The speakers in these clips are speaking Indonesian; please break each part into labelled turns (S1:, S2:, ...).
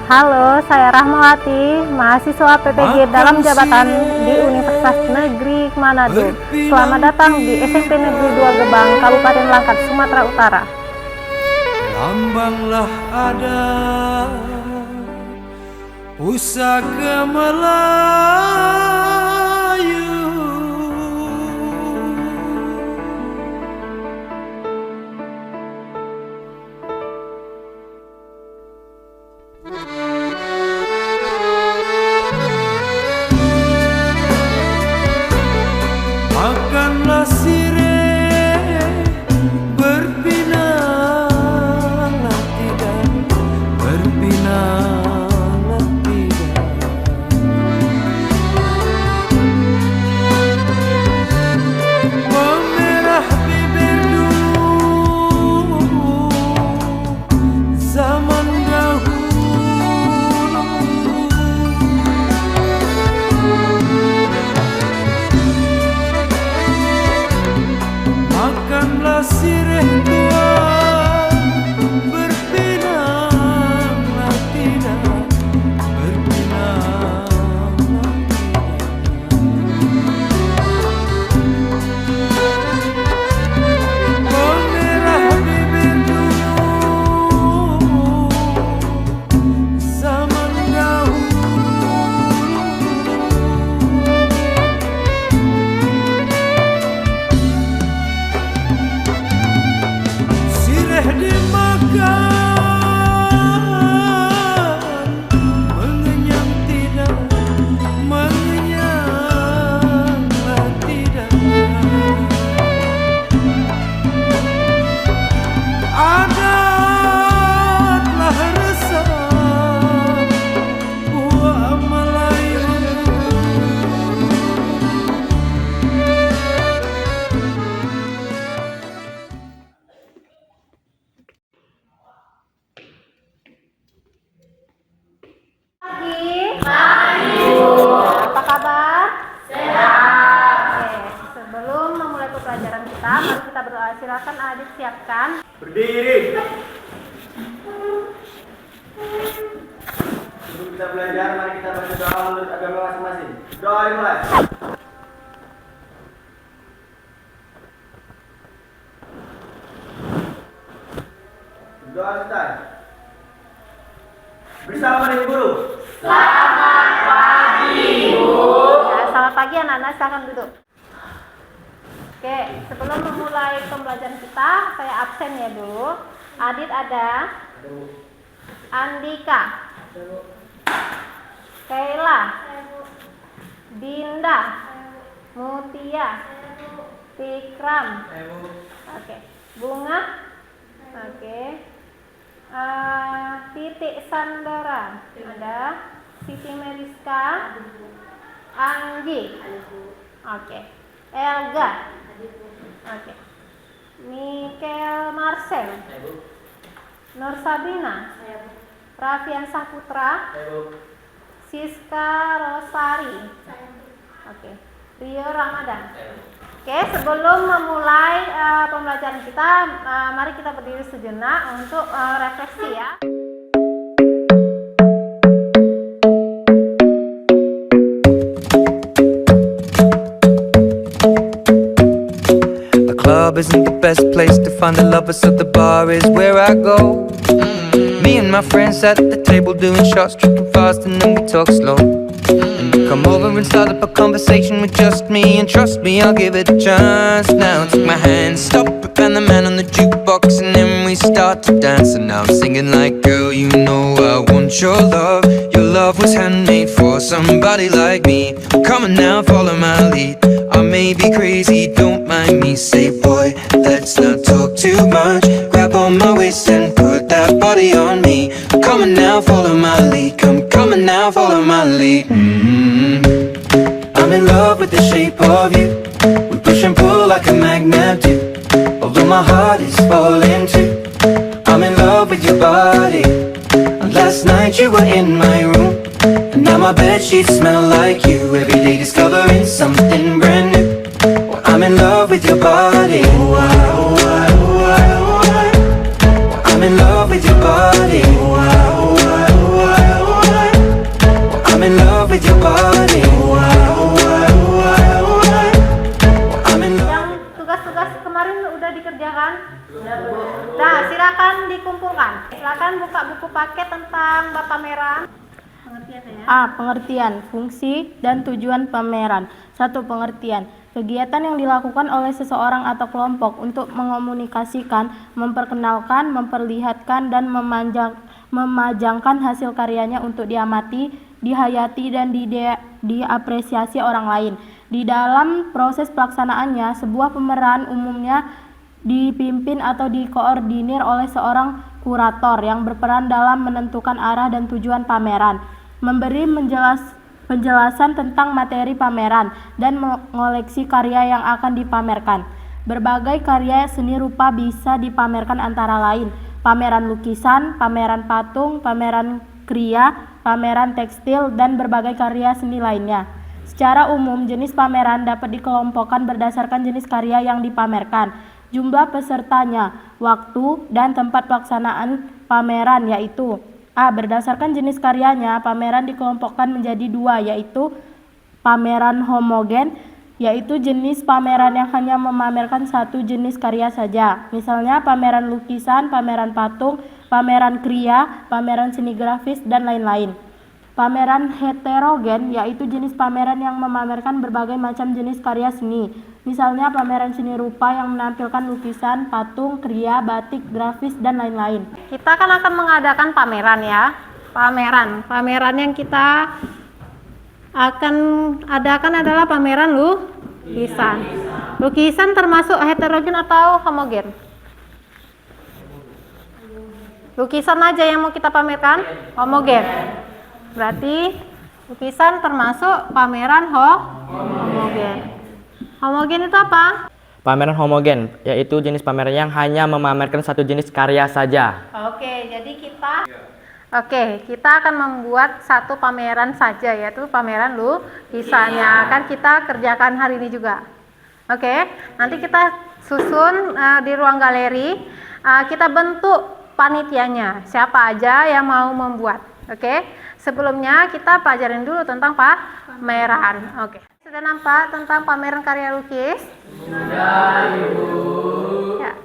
S1: Halo, saya Rahmawati, mahasiswa PPG dalam jabatan di Universitas Negeri Manado. Selamat datang di SMP Negeri 2 Gebang, Kabupaten Langkat, Sumatera Utara.
S2: Lambanglah ada pusaka Melayu, makanlah sirih berpinanglah tidak, berpinanglah tidak. Memerah bibir dulu zaman dahulu, makanlah sirih tua berpinanglah tidak, berpinanglah tidak. Memerah bibir dulu zaman dahulu, sirih dimakan, mengenyang tidak, mengenyanglah tidak. Adatlah resah buah Melayu.
S1: Apa kabar? Sehat. Oke, sebelum memulai pembelajaran kita, mari kita berdoa. Silakan adik siapkan.
S3: Berdiri. Sebelum kita belajar, mari kita baca doa menurut agama masing-masing. Doa dimulai. Doa selesai. Bersama dengan guru.
S1: Ya, selamat pagi anak-anak, silakan duduk. Oke, sebelum memulai pembelajaran kita, saya absen ya dulu. Adit ada, Andika, Kayla, Dinda, Mutia, Tikram, oke, Bunga, oke, Titik Sandara, ada Siti Meriska, Anggi, oke, Elga, oke, Mikel Marcel, Nur Sabrina, Raffian Saputra, Siska Rosari, oke, Rio Ramadan. Oke, sebelum memulai pembelajaran kita, mari kita berdiri sejenak untuk refleksi ya.
S2: The club isn't the best place to find the lovers, so the bar is where I go. Me and my friends at the table doing shots, tripping fast, and then we talk slow. And you come over and start up a conversation with just me, and trust me, I'll give it a chance. Now take my hand, stop it, and the man on the jukebox, and then we start to dance. And now I'm singing like, girl, you know I want your love. Your love was handmade for somebody like me. Come on now, follow my lead. I may be crazy, don't mind me. Say, boy, let's not talk too much. Grab on my waist and put that body on me. Come on now, follow my lead. Come on now, follow my lead. I'm in love with the shape of you. We push and pull like a magnet do. Although my heart is falling too. I'm in love with your body. And last night you were in my room, and now my bedsheets smell like you. Every day discovering something brand new. I'm in love with your body. I'm in love with your body.
S1: tugas-tugas kemarin udah dikerjakan? Nah, silakan dikumpulkan. Silakan buka buku paket tentang pameran. Pengertiannya.
S4: A. Pengertian, fungsi, dan tujuan pameran. 1. Pengertian. Kegiatan yang dilakukan oleh seseorang atau kelompok untuk mengomunikasikan, memperkenalkan, memperlihatkan, dan memajangkan hasil karyanya untuk diamati, dihayati, dan diapresiasi orang lain. Di dalam proses pelaksanaannya, sebuah pameran umumnya dipimpin atau dikoordinir oleh seorang kurator yang berperan dalam menentukan arah dan tujuan pameran, memberi penjelasan tentang materi pameran, dan mengoleksi karya yang akan dipamerkan. Berbagai karya seni rupa bisa dipamerkan antara lain pameran lukisan, pameran patung, pameran kriya, pameran tekstil, dan berbagai karya seni lainnya. Secara umum, jenis pameran dapat dikelompokkan berdasarkan jenis karya yang dipamerkan, jumlah pesertanya, waktu, dan tempat pelaksanaan pameran, yaitu A. Berdasarkan jenis karyanya, pameran dikelompokkan menjadi 2, yaitu pameran homogen, yaitu jenis pameran yang hanya memamerkan satu jenis karya saja. Misalnya pameran lukisan, pameran patung, pameran kriya, pameran seni grafis, dan lain-lain. Pameran heterogen, yaitu jenis pameran yang memamerkan berbagai macam jenis karya seni. Misalnya pameran seni rupa yang menampilkan lukisan, patung, kriya, batik, grafis, dan lain-lain.
S1: Kita akan mengadakan pameran ya. Pameran yang kita akan adakan adalah pameran lukisan. Lukisan termasuk heterogen atau homogen? Lukisan aja yang mau kita pamerkan? Homogen. Berarti lukisan termasuk pameran homogen. Homogen itu apa?
S5: Pameran homogen, yaitu jenis pameran yang hanya memamerkan satu jenis karya saja.
S1: Kita akan membuat satu pameran saja, yaitu pameran lukisannya. Akan kita kerjakan hari ini juga. Nanti kita susun di ruang galeri. Kita bentuk panitianya, siapa aja yang mau membuat. Sebelumnya kita pelajarin dulu tentang pameran. Sudah nampak tentang pameran karya lukis? Sudah, Ibu. Ya.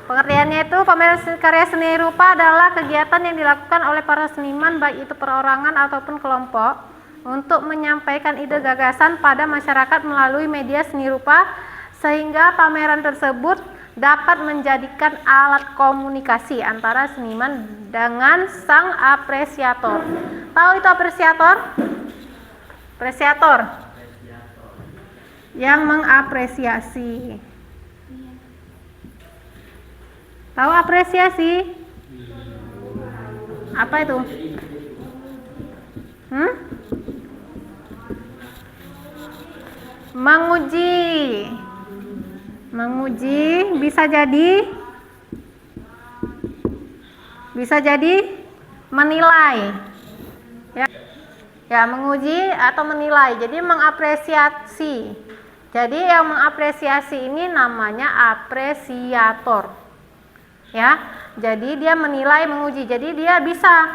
S1: Pengertiannya itu pameran karya seni rupa adalah kegiatan yang dilakukan oleh para seniman, baik itu perorangan ataupun kelompok, untuk menyampaikan ide gagasan pada masyarakat melalui media seni rupa, sehingga pameran tersebut dapat menjadikan alat komunikasi antara seniman dengan sang apresiator. Tahu itu apresiator? Apresiator yang mengapresiasi. Tahu apresiasi? Apa itu? Menguji bisa jadi menilai. Ya, menguji atau menilai. Jadi mengapresiasi. Jadi yang mengapresiasi ini namanya apresiator. Ya. Jadi dia menilai, menguji. Jadi dia bisa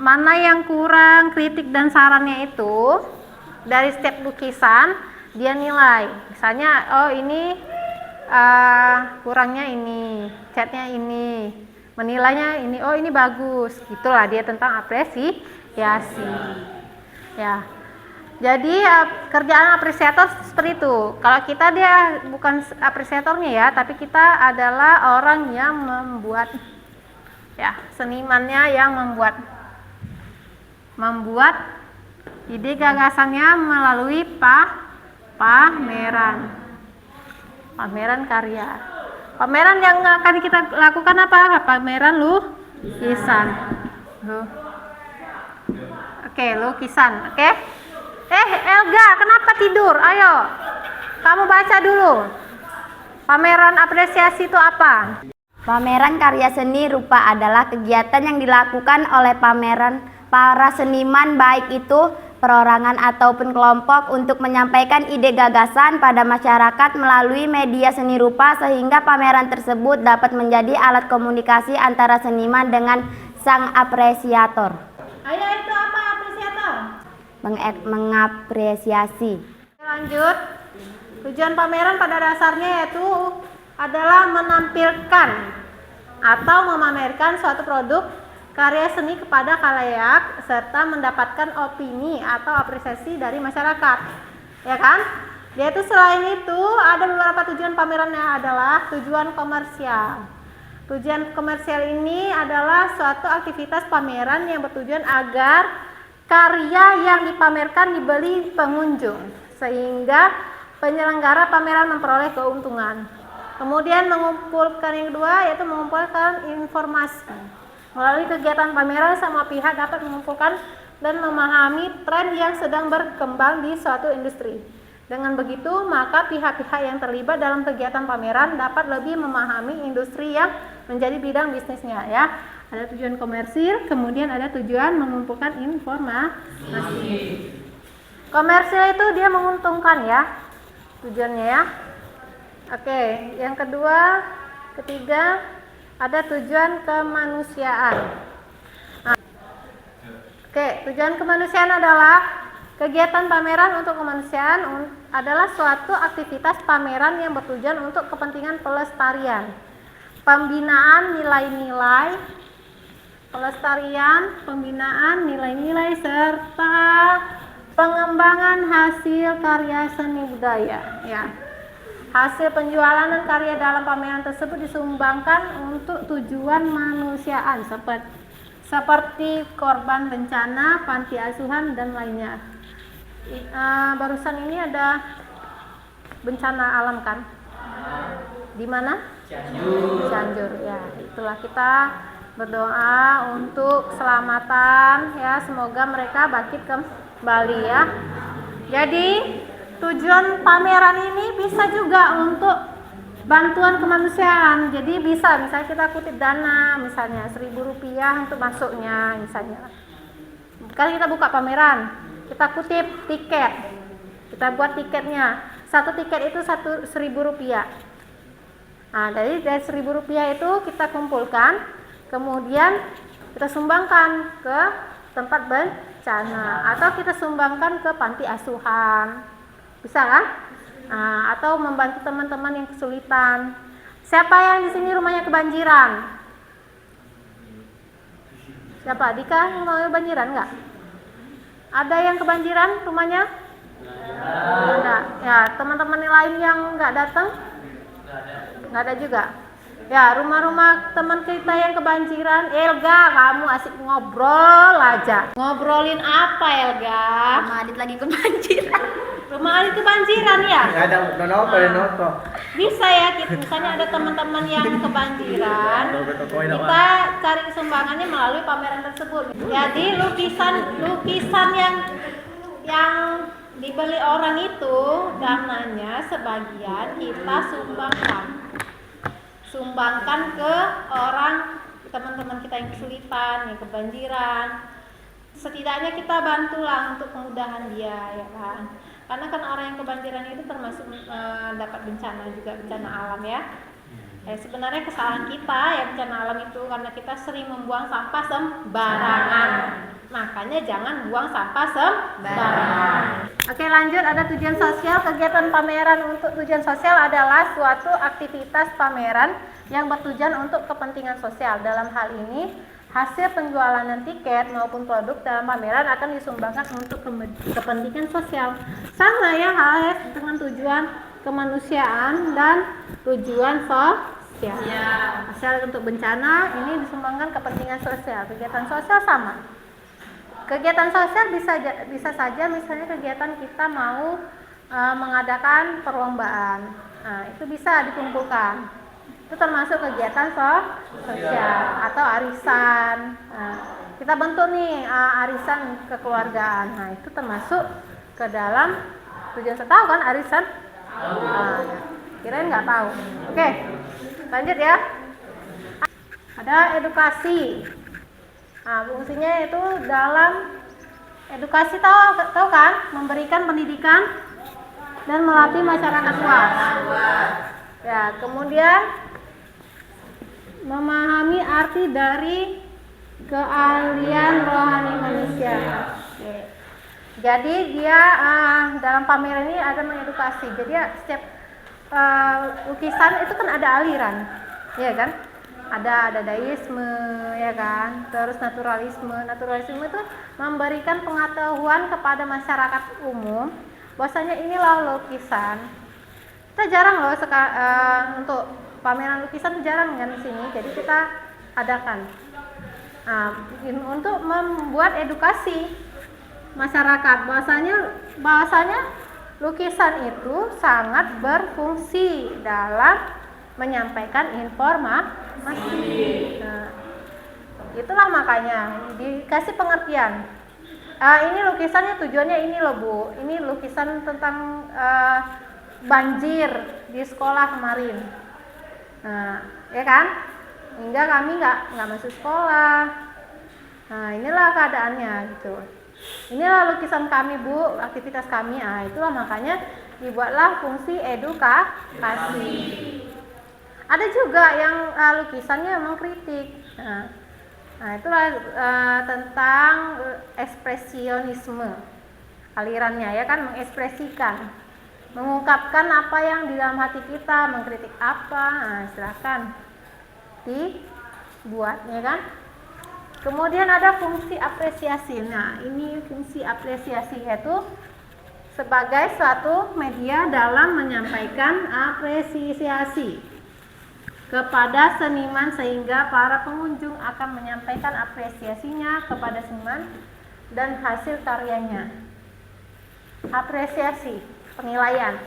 S1: mana yang kurang, kritik dan sarannya itu dari setiap lukisan dia nilai. Misalnya, oh ini kurangnya ini, catnya ini, menilainya ini, oh ini bagus. Gitulah dia tentang apresiasi. Ya. Jadi kerjaan apresiator seperti itu. Kalau kita dia bukan apresiatornya ya, tapi kita adalah orang yang membuat, ya, senimannya yang membuat ide gagasannya melalui pameran karya. Pameran yang akan kita lakukan apa? Pameran lukisan. Lukisan. Elga, kenapa tidur? Ayo, kamu baca dulu. Pameran apresiasi itu apa?
S6: Pameran karya seni rupa adalah kegiatan yang dilakukan oleh para seniman, baik itu perorangan ataupun kelompok, untuk menyampaikan ide gagasan pada masyarakat melalui media seni rupa, sehingga pameran tersebut dapat menjadi alat komunikasi antara seniman dengan sang apresiator.
S1: Ayo, itu apa apresiator?
S6: Mengapresiasi.
S1: Lanjut. Tujuan pameran pada dasarnya yaitu adalah menampilkan atau memamerkan suatu produk karya seni kepada khalayak serta mendapatkan opini atau apresiasi dari masyarakat. Ya kan? Yaitu selain itu ada beberapa tujuan pamerannya adalah tujuan komersial. Tujuan komersial ini adalah suatu aktivitas pameran yang bertujuan agar karya yang dipamerkan dibeli pengunjung sehingga penyelenggara pameran memperoleh keuntungan. Kemudian mengumpulkan yang kedua yaitu mengumpulkan informasi. Melalui kegiatan pameran semua pihak dapat mengumpulkan dan memahami tren yang sedang berkembang di suatu industri. Dengan begitu, maka pihak-pihak yang terlibat dalam kegiatan pameran dapat lebih memahami industri yang menjadi bidang bisnisnya ya. Ada tujuan komersil, kemudian ada tujuan mengumpulkan informasi. Komersil itu dia menguntungkan ya tujuannya ya. Oke, yang kedua, ketiga ada tujuan kemanusiaan. Oke, tujuan kemanusiaan adalah kegiatan pameran untuk kemanusiaan adalah suatu aktivitas pameran yang bertujuan untuk kepentingan pelestarian, pembinaan nilai-nilai, pembinaan nilai-nilai serta pengembangan hasil karya seni budaya ya. Hasil penjualan dan karya dalam pameran tersebut disumbangkan untuk tujuan kemanusiaan seperti korban bencana, panti asuhan dan lainnya. Barusan ini ada bencana alam kan? Di mana? Cianjur ya. Itulah kita berdoa untuk keselamatan ya, semoga mereka bangkit kembali ya. Jadi tujuan pameran ini bisa juga untuk bantuan kemanusiaan. Jadi bisa misalnya kita kutip dana misalnya Rp1.000 untuk masuknya misalnya. Kali kita buka pameran, kita kutip tiket, kita buat tiketnya. Satu tiket itu Rp1.000. Nah, dari Rp1.000 itu kita kumpulkan, kemudian kita sumbangkan ke tempat bencana atau kita sumbangkan ke panti asuhan. Bisa kan? Nah, atau membantu teman-teman yang kesulitan. Siapa yang di sini rumahnya kebanjiran? Siapa? Dika mau kebanjiran nggak? Ada yang kebanjiran rumahnya? Enggak. Ya, teman-teman yang lain yang nggak datang? Nggak ada juga. Ya, rumah-rumah teman kita yang kebanjiran. Elga, kamu asik ngobrol aja. Ngobrolin apa, Elga?
S6: Rumah Adit lagi kebanjiran.
S1: Rumah Adit kebanjiran ya?
S3: Ya ada noto.
S1: Bisa ya, misalnya ada teman-teman yang kebanjiran, kita cari sumbangannya melalui pameran tersebut. Jadi lukisan yang dibeli orang itu dananya sebagian kita sumbangkan ke orang teman-teman kita yang kesulitan, yang kebanjiran. Setidaknya kita bantulah untuk kemudahan dia ya kan. Karena kan orang yang kebanjiran itu termasuk dapat bencana juga, bencana alam ya. Sebenarnya kesalahan kita ya bencana alam itu karena kita sering membuang sampah sembarangan. Makanya jangan buang sampah sembarangan. Oke, lanjut, ada tujuan sosial. Kegiatan pameran untuk tujuan sosial adalah suatu aktivitas pameran yang bertujuan untuk kepentingan sosial. Dalam hal ini, hasil penjualan tiket maupun produk dalam pameran akan disumbangkan untuk kepentingan sosial. Sama ya halnya dengan tujuan kemanusiaan dan tujuan sosial. Asal untuk bencana ini disumbangkan kepentingan sosial. Kegiatan sosial sama. Kegiatan sosial bisa saja misalnya kegiatan kita mau mengadakan perlombaan. Nah, itu bisa dikumpulkan. Itu termasuk kegiatan sosial atau arisan. Nah, kita bentuk nih arisan kekeluargaan. Nah, itu termasuk ke dalam tujuan sosial. Tahu kan arisan? Kirain nggak tahu. Oke, lanjut ya. Ada edukasi. Nah, fungsinya itu dalam edukasi tahu kan? Memberikan pendidikan dan melatih masyarakat luas. Ya, kemudian memahami arti dari keahlian rohani manusia. Oke. Jadi dia dalam pameran ini ada mengedukasi. Jadi setiap lukisan itu kan ada aliran, ya kan? Ada dadaisme, ya kan? Terus naturalisme. Naturalisme itu memberikan pengetahuan kepada masyarakat umum bahwasanya inilah lukisan. Kita jarang loh untuk pameran lukisan jarang kan di sini. Jadi kita adakan untuk membuat edukasi masyarakat bahwasanya lukisan itu sangat berfungsi dalam menyampaikan informasi. Itulah makanya dikasih pengertian. Ini lukisannya tujuannya ini loh Bu. Ini lukisan tentang banjir di sekolah kemarin. Ya kan? Hingga kami nggak masuk sekolah. Nah, inilah keadaannya gitu. Inilah lukisan kami Bu, aktivitas kami. Itulah makanya dibuatlah fungsi edukasi. Ada juga yang lukisannya memang kritik. Nah itulah tentang ekspresionisme, alirannya ya kan, mengekspresikan, mengungkapkan apa yang di dalam hati kita, mengkritik apa. Silakan dibuat ya kan. Kemudian ada fungsi apresiasi. Nah, ini fungsi apresiasi yaitu sebagai suatu media dalam menyampaikan apresiasi kepada seniman sehingga para pengunjung akan menyampaikan apresiasinya kepada seniman dan hasil karyanya. Apresiasi, penilaian.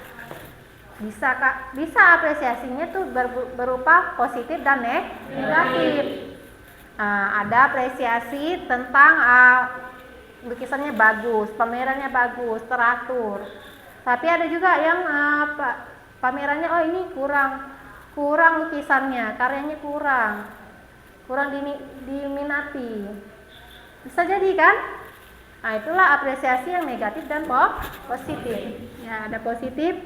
S1: Bisa apresiasinya tuh berupa positif dan negatif. Ada apresiasi tentang lukisannya bagus, pamerannya bagus, teratur. Tapi ada juga yang pamerannya ini kurang lukisannya, karyanya kurang diminati. Bisa jadi kan? Nah, itulah apresiasi yang negatif dan positif. Ya, ada positif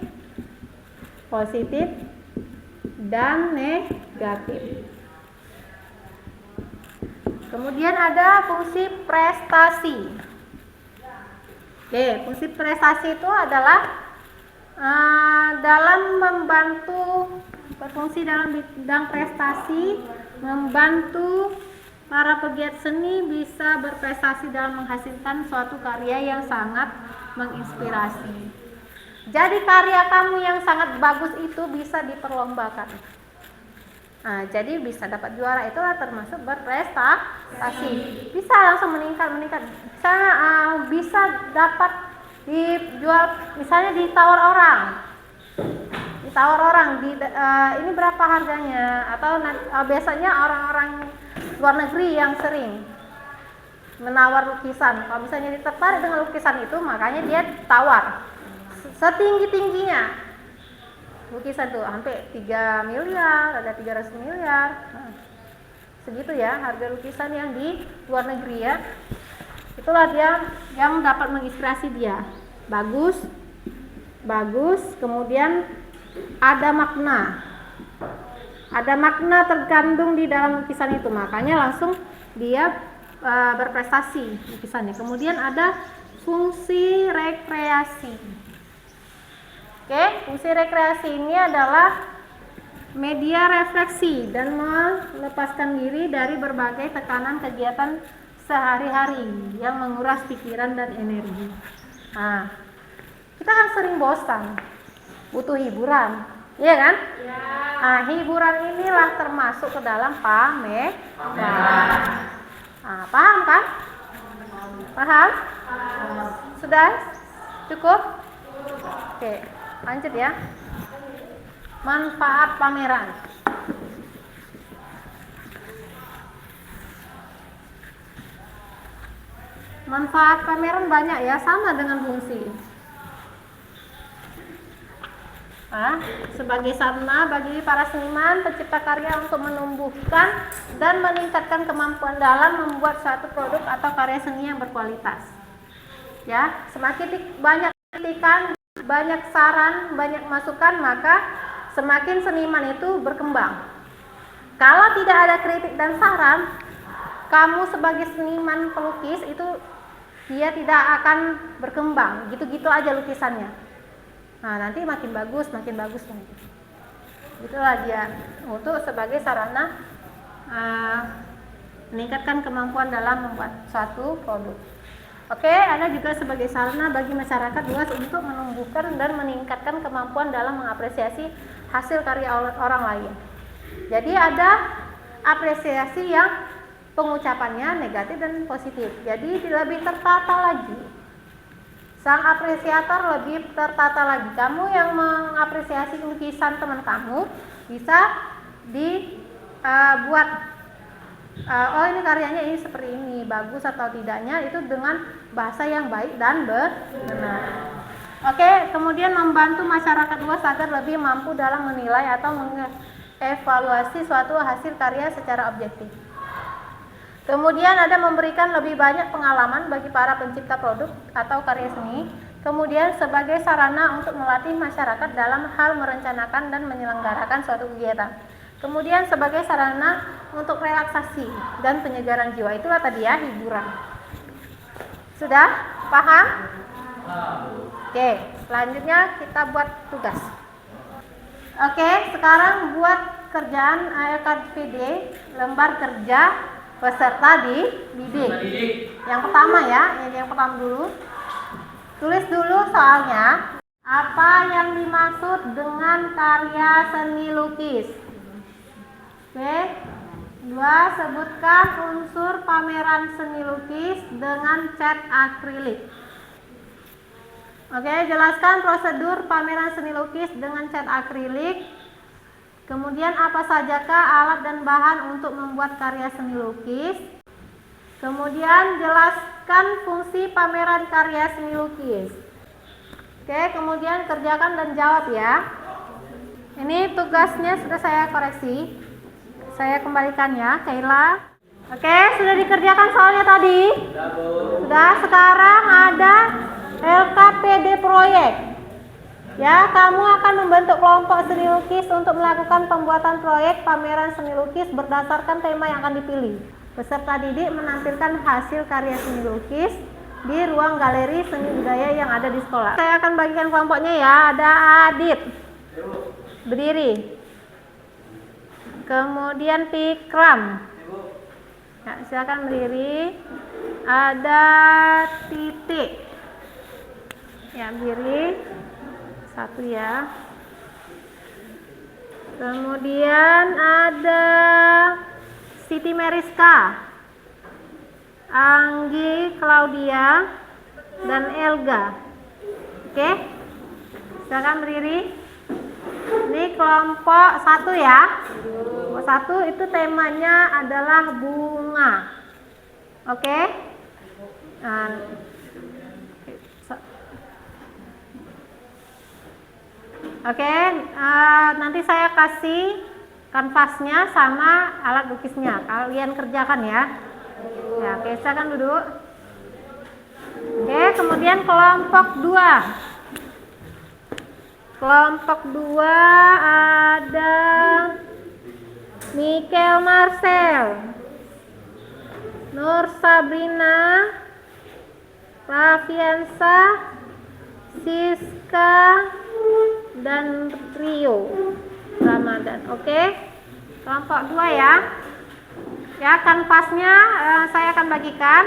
S1: dan negatif. Kemudian ada fungsi prestasi. Oke, fungsi prestasi itu adalah dalam berfungsi dalam bidang prestasi, membantu para pegiat seni bisa berprestasi dalam menghasilkan suatu karya yang sangat menginspirasi. Jadi karya kamu yang sangat bagus itu bisa diperlombakan. Jadi bisa dapat juara, itulah termasuk berprestasi. Bisa langsung meningkat. Bisa dapat dijual, misalnya ditawar orang, ini berapa harganya, atau biasanya orang-orang luar negeri yang sering menawar lukisan. Kalau misalnya tertarik dengan lukisan itu, makanya dia tawar setinggi-tingginya. Lukisan tuh sampai 3 miliar, ada 300 miliar. Segitu ya harga lukisan yang di luar negeri ya. Itulah dia yang dapat menginspirasi dia. Bagus, kemudian ada makna. Ada makna terkandung di dalam lukisan itu, makanya langsung dia berprestasi lukisannya. Kemudian ada fungsi rekreasi. Oke, fungsi rekreasi ini adalah media refleksi dan melepaskan diri dari berbagai tekanan kegiatan sehari-hari yang menguras pikiran dan energi. Kita kan sering bosan, butuh hiburan, iya kan? Hiburan inilah termasuk ke dalam pameran. Paham kan? Paham? Sudah? Cukup? Oke. Lanjut ya. Manfaat pameran. Manfaat pameran banyak ya, sama dengan fungsi. Sebagai sarana bagi para seniman pencipta karya untuk menumbuhkan dan meningkatkan kemampuan dalam membuat suatu produk atau karya seni yang berkualitas. Ya, semakin banyak kritikan, banyak saran, banyak masukan, maka semakin seniman itu berkembang. Kalau tidak ada kritik dan saran, kamu sebagai seniman pelukis itu dia tidak akan berkembang, gitu-gitu aja lukisannya. Nah, nanti makin bagus nanti. Itulah dia untuk sebagai sarana meningkatkan kemampuan dalam membuat suatu produk. Oke, ada juga sebagai sarana bagi masyarakat luas untuk menumbuhkan dan meningkatkan kemampuan dalam mengapresiasi hasil karya orang lain. Jadi ada apresiasi yang pengucapannya negatif dan positif. Jadi lebih tertata lagi. Sang apresiator lebih tertata lagi. Kamu yang mengapresiasi lukisan teman kamu bisa dibuat oh ini karyanya ini seperti ini, bagus atau tidaknya itu dengan bahasa yang baik dan benar. Oke, kemudian membantu masyarakat luas agar lebih mampu dalam menilai atau mengevaluasi suatu hasil karya secara objektif. Kemudian ada memberikan lebih banyak pengalaman bagi para pencipta produk atau karya seni. Kemudian sebagai sarana untuk melatih masyarakat dalam hal merencanakan dan menyelenggarakan suatu kegiatan. Kemudian sebagai sarana untuk relaksasi dan penyegaran jiwa. Itulah tadi ya, hiburan. Sudah paham? Oke, selanjutnya kita buat tugas. Oke, sekarang buat kerjaan LKPD, lembar kerja peserta didik. Yang pertama ya, yang pertama dulu. Tulis dulu soalnya. Apa yang dimaksud dengan karya seni lukis? Oke. 2. Sebutkan unsur pameran seni lukis dengan cat akrilik. Oke, jelaskan prosedur pameran seni lukis dengan cat akrilik. Kemudian apa sajakah alat dan bahan untuk membuat karya seni lukis? Kemudian jelaskan fungsi pameran karya seni lukis. Oke, kemudian kerjakan dan jawab ya. Ini tugasnya sudah saya koreksi. Saya kembalikan ya, Kayla. Oke, sudah dikerjakan soalnya tadi? Sudah, sekarang ada LKPD proyek. Ya, kamu akan membentuk kelompok seni lukis untuk melakukan pembuatan proyek pameran seni lukis berdasarkan tema yang akan dipilih. Peserta didik menampilkan hasil karya seni lukis di ruang galeri seni budaya yang ada di sekolah. Saya akan bagikan kelompoknya ya. Ada Adit, berdiri. Kemudian Pikram, ya, silakan berdiri. Ada Titik, ya berdiri. 1 ya. Kemudian ada Siti Meriska, Anggi, Claudia, dan Elga. Oke, silakan berdiri. Ini kelompok 1 ya. Kelompok 1 itu temanya adalah bunga. Oke. Oke, nanti saya kasih kanvasnya sama alat lukisnya. Kalian kerjakan ya. Ya, oke, silakan duduk. Oke, kemudian kelompok 2. Kelompok 2 ada Mikel Marcel, Nur Sabrina, Rafiansa, Siska, dan Rio Ramadan. Oke, kelompok 2 ya. Ya, kanvasnya saya akan bagikan.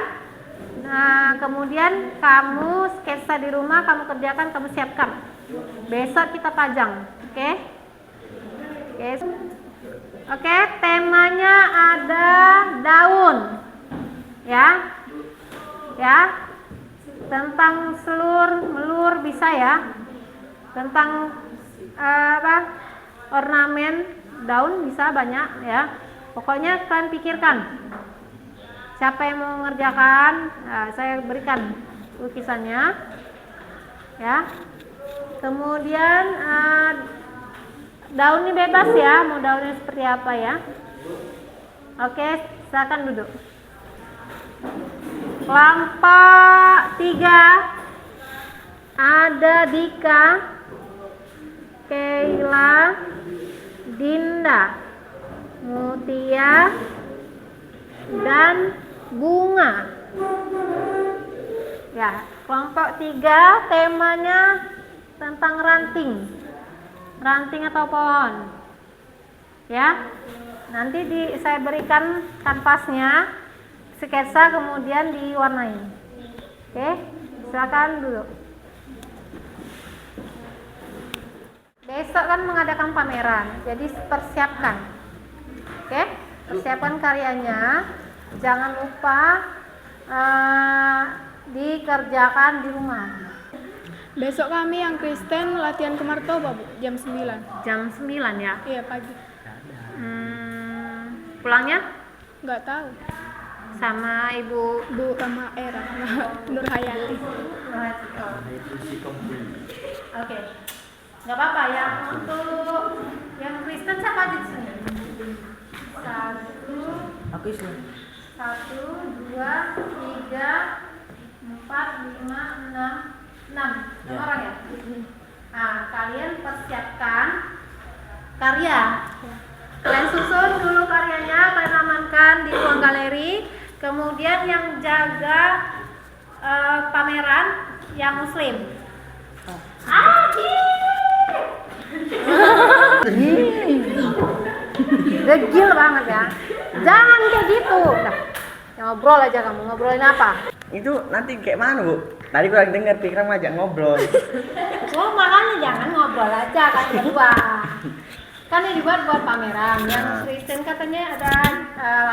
S1: Nah, kemudian kamu sketsa di rumah, kamu kerjakan, kamu siapkan. Besok kita pajang, oke? Oke, temanya ada daun, ya, tentang melur bisa ya, tentang ornamen daun bisa banyak ya. Pokoknya kalian pikirkan. Siapa yang mau mengerjakan, saya berikan lukisannya, ya. Kemudian daun ini bebas ya, mau daunnya seperti apa ya. Oke, silakan duduk. Kelompok 3 ada Dika, Keila, Dinda, Mutia, dan Bunga. Ya, kelompok 3 temanya tentang ranting. Ranting atau pohon. Ya. Nanti saya berikan kanvasnya, sketsa kemudian diwarnai. Oke, silakan dulu. Besok kan mengadakan pameran, jadi persiapkan. Oke, persiapkan karyanya. Jangan lupa dikerjakan di rumah.
S7: Besok kami yang Kristen latihan ke Martoba, Bu, jam 9.
S1: Jam 9 ya.
S7: Iya, pagi.
S1: Pulangnya
S7: Nggak tahu.
S1: sama ibu
S7: Bu sama Era, Nur Hayati.
S1: Oke. Nggak apa-apa ya. Untuk yang Kristen siapa aja di sini? 1, 2, 3, 4, 5, 6 orang ya. Nah, kalian persiapkan karya. Kalian susun dulu karyanya, kalian amankan di ruang galeri. Kemudian yang jaga pameran yang muslim. Degil banget ya. Jangan kayak gitu. Nah, ngobrol aja kamu. Ngobrolin apa?
S3: Itu nanti kayak mana, Bu? Tadi kurang dengar pikiran ngajak ngobrol.
S1: Oh, makanya jangan ngobrol aja kan berdua. Kan ini dibuat buat pameran. Yang Kristen katanya ada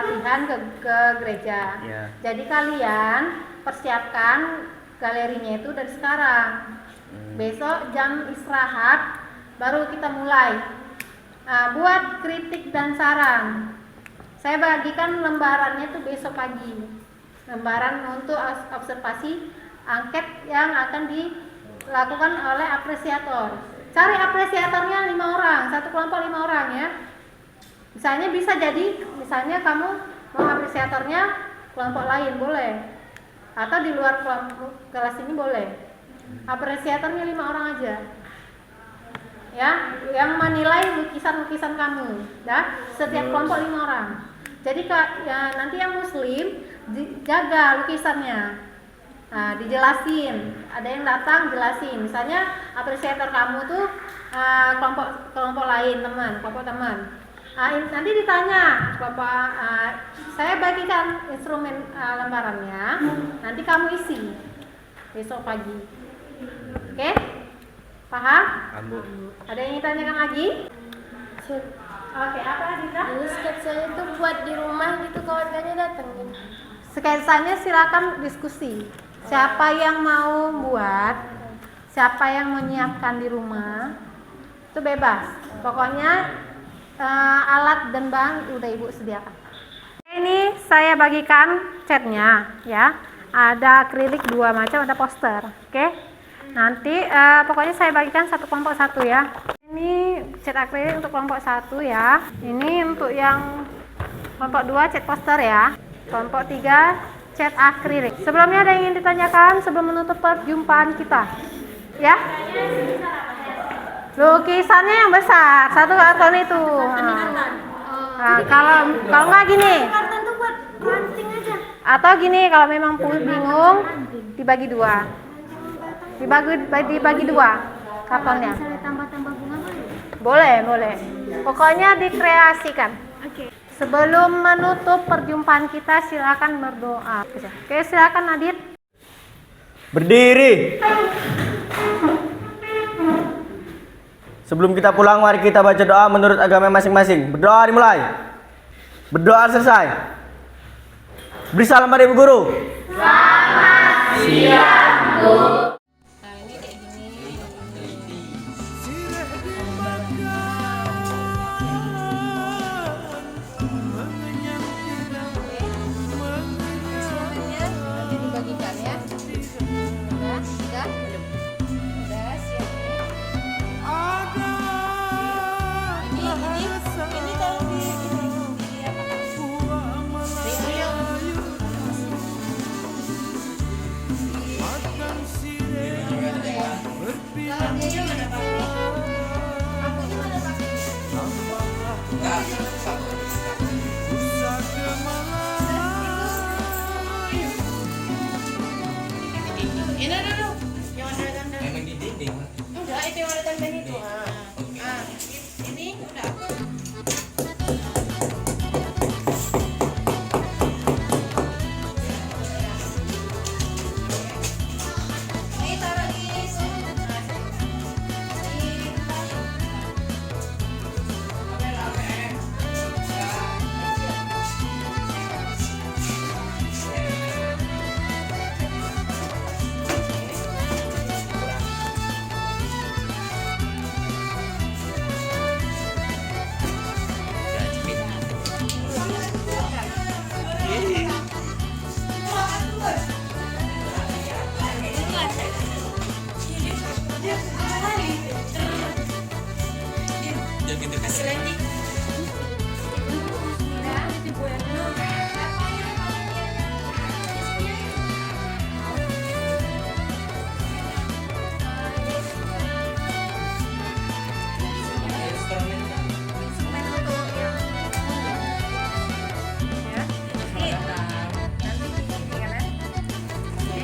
S1: latihan ke gereja.
S3: Iya.
S1: Jadi kalian persiapkan galerinya itu dari sekarang. Besok jam istirahat baru kita mulai. Buat kritik dan saran. Saya bagikan lembarannya tuh besok pagi. Lembaran untuk observasi angket yang akan dilakukan oleh apresiator. Cari apresiatornya 5 orang, satu kelompok 5 orang ya. Misalnya bisa jadi, misalnya kamu mau apresiatornya kelompok lain boleh, atau di luar kelompok kelas ini boleh. Apresiatornya 5 orang aja, ya, yang menilai lukisan-lukisan kamu, ya. Setiap kelompok 5 orang. Jadi ya, nanti yang muslim jaga lukisannya. Nah, dijelasin, ada yang datang jelasin, misalnya apresiator kamu tuh kelompok lain kelompok teman. Nanti ditanya kelompok, saya bagikan instrumen lembarannya, nanti kamu isi besok pagi. Oke? Paham? Ada yang ditanyakan lagi? Oke, apa Dita?
S4: Ini sketsanya itu buat di rumah gitu, kawan-kawannya datang gitu.
S1: Sketsanya silakan diskusi. Siapa yang mau buat, siapa yang menyiapkan di rumah, itu bebas. Pokoknya alat dan bahan udah Ibu sediakan. Ini saya bagikan catnya ya. Ada akrilik 2 macam, ada poster. Oke. Nanti pokoknya saya bagikan satu kelompok 1 ya. Ini cat akrilik untuk kelompok 1 ya. Ini untuk yang kelompok 2 cat poster ya. Kelompok 3 cat akrilik. Sebelumnya ada yang ingin ditanyakan sebelum menutup perjumpaan kita? Ya? Lukisannya yang besar, satu karton itu. Nah, kalau nggak gini.
S4: Karton tuh buat ranting aja.
S1: Atau gini, kalau memang bingung dibagi 2. Dibagi 2 kartonnya.
S4: Misalnya tambah-tambah bunga boleh?
S1: Boleh. Pokoknya dikreasikan. Sebelum menutup perjumpaan kita, silakan berdoa. Oke, silakan Nadit.
S3: Berdiri. Sebelum kita pulang, mari kita baca doa menurut agama masing-masing. Berdoa dimulai. Berdoa selesai. Beri salam pada Ibu Guru. Selamat siang, Bu.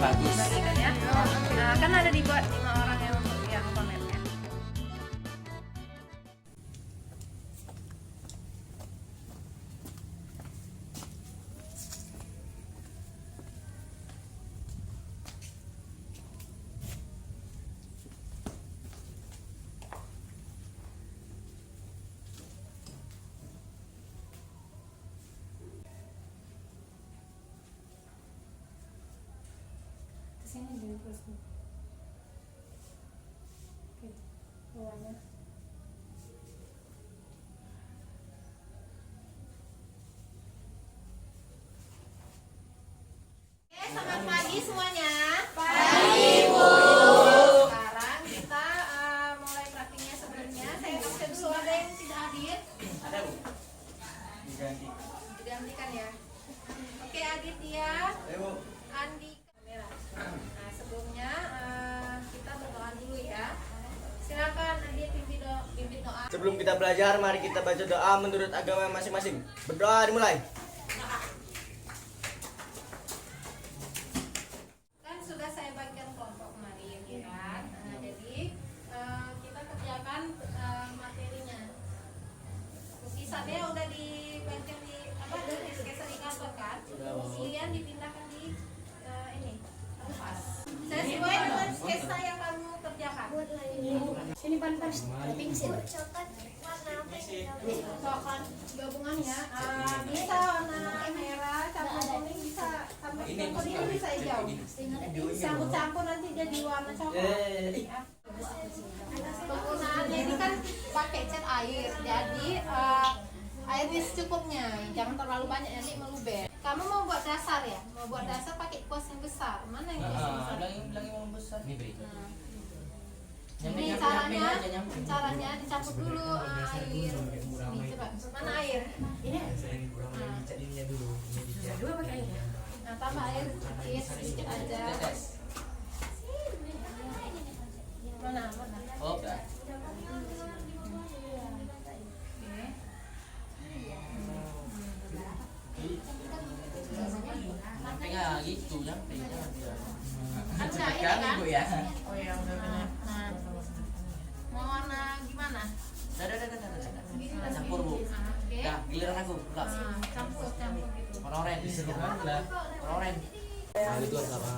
S5: Bagus.
S1: Kan ada dibuat 5 orang yang pamernya.
S7: Kesini dulu terus. Oke, bawahnya.
S1: Selamat pagi semuanya. Pagi, Bu. Sekarang kita mulai praktiknya sebelumnya. Saya absen dulu, ada yang tidak hadir?
S3: Ada, Bu.
S1: Digantikan ya. Oke, Aditya,
S3: Ayo, Bu.
S1: Andi, kamera. Nah, sebelumnya kita berdoa dulu ya. Silakan Adit pimpin doa.
S3: Sebelum kita belajar, mari kita baca doa menurut agama masing-masing. Berdoa dimulai.
S1: Kan sudah saya bagikan kelompok kemarin ya kan. Nah, jadi kita kerjakan materinya. Lukisannya udah dibagikan di di sketsa di kantor kan. Kemudian dipindahkan di ini kanvas. Sesuai dengan sketsa yang kamu kerjakan.
S7: Sini pan-pan, ada pensil.
S1: Coklat gabungannya bisa warna merah, campur kuning, bisa campur kuning, bisa hijau. Campur-campur nanti jadi warna coklat. Ya. Penggunaannya ini kan pakai cat air, jadi air ini secukupnya, jangan terlalu banyak nanti meluber. Kamu mau buat dasar ya? Mau buat dasar pakai kuas yang besar. Mana yang kuas yang besar?
S5: Bilang yang besar. Ini beri.
S1: Ini caranya dicampur dulu air. Ini coba, mana air? Ini. Nah, tambah air sedikit aja. Mana?
S5: Oh, udah. Nyampe gitu, nyampe.
S1: Kan udah ini kan? Oh iya, udah benar. Nah, mau warna gimana?
S5: Udah. Campur, Bu.
S1: Oke.
S5: Ya, giliran aku. Udah.
S1: Campur gitu.
S5: Warna oranye. Warna oranye. Nah, itu apa?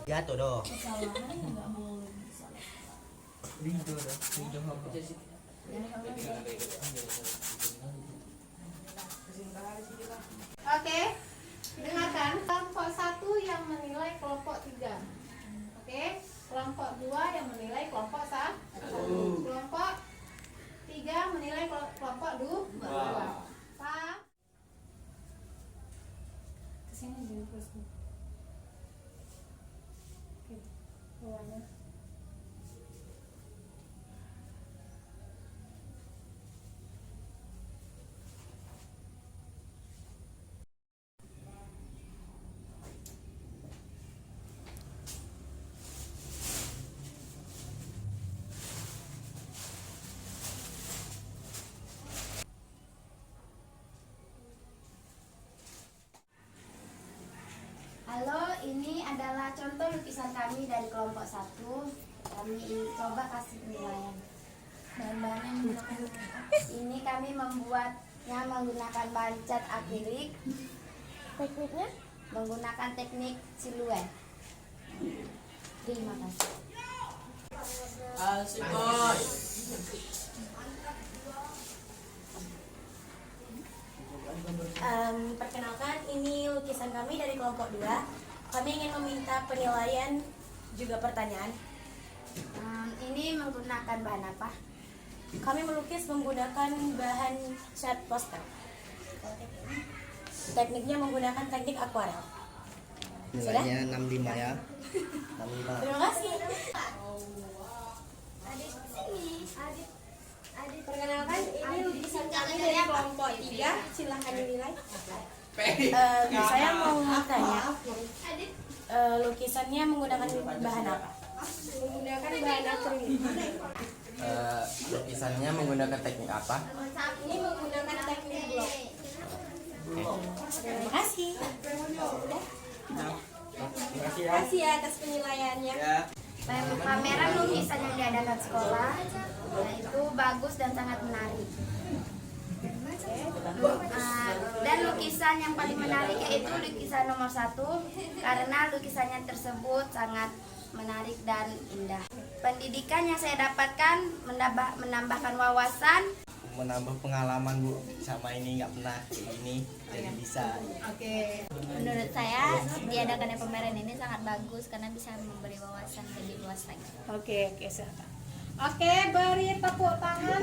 S3: Jatuh dong.
S1: Oke, dengarkan. Kelompok 1 yang menilai kelompok 3. Oke, kelompok 2 yang menilai kelompok 1. Kelompok 3 menilai kelompok 2. Paham?
S7: Kesini dulu terus. Oke, bawahnya.
S6: Halo, ini adalah contoh lukisan kami dari kelompok 1. Kami coba kasih penilaian. Bahan-bahan yang menggunakan ini kami membuatnya menggunakan bahan cat akrilik. Tekniknya? Menggunakan teknik siluet. Terima kasih.
S5: Asik, Bos.
S8: Perkenalkan, ini lukisan kami dari kelompok 2. Kami ingin meminta penilaian juga pertanyaan.
S6: Ini menggunakan bahan apa?
S8: Kami melukis menggunakan bahan cat pastel. Tekniknya menggunakan teknik akuarel.
S3: Nilainya 65 ya. 65.
S8: Terima kasih. Perkenalkan, ini lukisan kami dari kelompok 3. Silahkan dinilai. Saya mau tanya, lukisannya menggunakan bahan apa? Menggunakan bahan akrilik.
S5: Lukisannya menggunakan teknik apa?
S8: Ini menggunakan teknik blok. Terima kasih. Terima kasih ya atas penilaiannya.
S6: Pameran lukisan yang diadakan sekolah itu bagus dan sangat menarik. Dan lukisan yang paling menarik yaitu lukisan nomor 1 karena lukisannya tersebut sangat menarik dan indah. Pendidikan yang saya dapatkan menambahkan wawasan,
S3: Menambah pengalaman Bu, sama ini nggak pernah kayak gini, jadi bisa.
S6: menurut saya diadakannya pameran ini sangat bagus karena bisa memberi wawasan lebih luas lagi.
S1: Oke, silakan. Oke, beri tepuk tangan.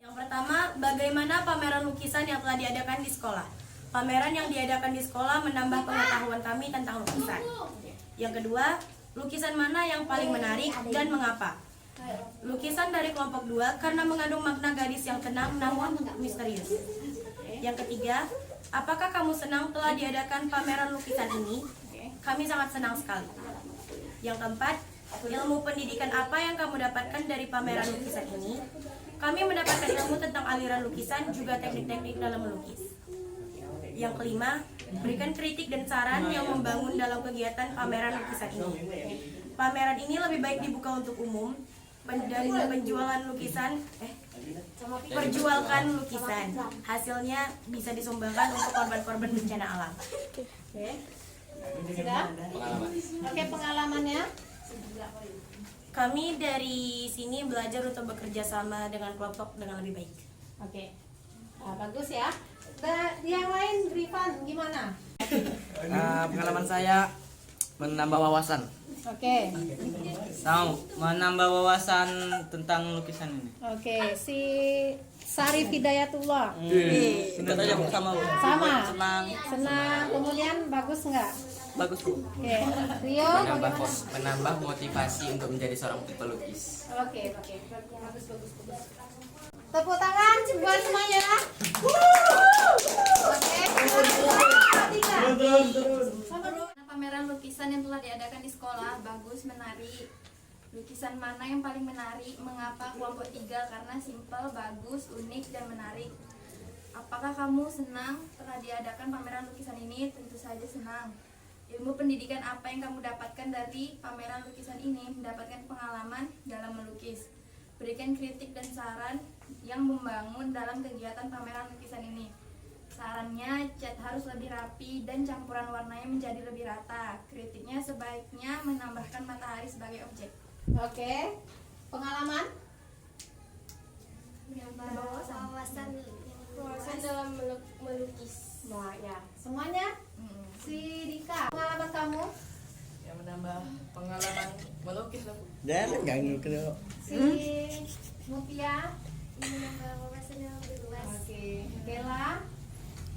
S8: Yang pertama, bagaimana pameran lukisan yang telah diadakan di sekolah? Pameran yang diadakan di sekolah menambah pengetahuan kami tentang lukisan. Yang kedua, lukisan mana yang paling menarik dan mengapa? Lukisan dari kelompok 2 karena mengandung makna gadis yang tenang namun misterius. Yang ketiga, apakah kamu senang telah diadakan pameran lukisan ini? Kami sangat senang sekali. Yang keempat, ilmu pendidikan apa yang kamu dapatkan dari pameran lukisan ini? Kami mendapatkan ilmu tentang aliran lukisan juga teknik-teknik dalam melukis. Yang kelima, berikan kritik dan saran yang membangun dalam kegiatan pameran lukisan ini. Pameran ini lebih baik dibuka untuk umum dan penjualan lukisan, perjualkan lukisan. Hasilnya bisa disumbangkan untuk korban-korban bencana alam.
S1: Sudah? Oke, pengalamannya.
S8: Kami dari sini belajar untuk bekerja sama dengan kelompok dengan lebih baik.
S1: Oke. Nah, bagus ya. Yang lain, Rifan, gimana?
S5: Pengalaman saya menambah wawasan.
S1: Oke.
S5: Menambah wawasan tentang lukisan ini.
S1: Oke, si Sarif Hidayatullah.
S5: Singkat aja Bu, sama Bu.
S1: Sama.
S5: Senang.
S1: Kemudian bagus nggak?
S5: Bagus Bu.
S1: Oke. Rio, bagaimana?
S5: Menambah motivasi untuk menjadi seorang pelukis.
S1: Oke. Bagus. Tepuk tangan buat semuanya.
S4: Pameran lukisan yang telah diadakan di sekolah bagus, menarik. Lukisan mana yang paling menarik? Mengapa kelompok 3? Karena simpel, bagus, unik, dan menarik. Apakah kamu senang telah diadakan pameran lukisan ini? Tentu saja senang. Ilmu pendidikan apa yang kamu dapatkan dari pameran lukisan ini? Mendapatkan pengalaman dalam melukis. Berikan kritik dan saran yang membangun dalam kegiatan pameran lukisan ini. Sarannya, cat harus lebih rapi dan campuran warnanya menjadi lebih rata. Kritiknya sebaiknya menambahkan matahari sebagai objek.
S1: Oke. Pengalaman?
S7: Wawasan dalam melukis.
S1: Nah, ya. Semuanya? Si Dika, pengalaman kamu?
S5: Ya menambah pengalaman melukis lah Bu.
S3: Dan nggak ngikut.
S1: Si Mutia?
S7: Menambah wawasan yang lebih luas.
S1: Oke. Bella?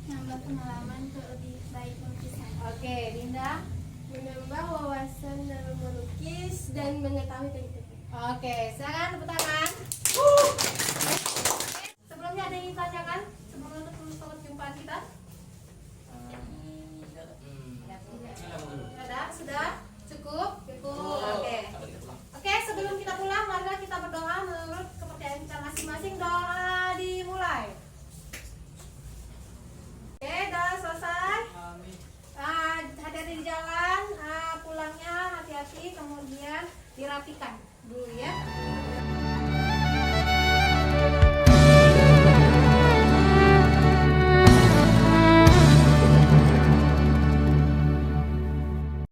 S7: Nambah pengalaman untuk lebih baik melukiskan.
S1: Oke. Dinda?
S7: Menambah wawasan dalam melukis dan mengetahui teknik-teknik.
S1: Oke, silakan tepuk tangan. Sebelumnya ada yang ingin tanyakan sebelum menutup perjumpaan kita? Sudah? Cukup? Oke, sebelum kita pulang, mari kita berdoa menurut kepercayaan kita masing-masing. Doa dimulai. Oke, dah selesai. Hati-hati di jalan, pulangnya hati-hati, kemudian dirapikan dulu ya.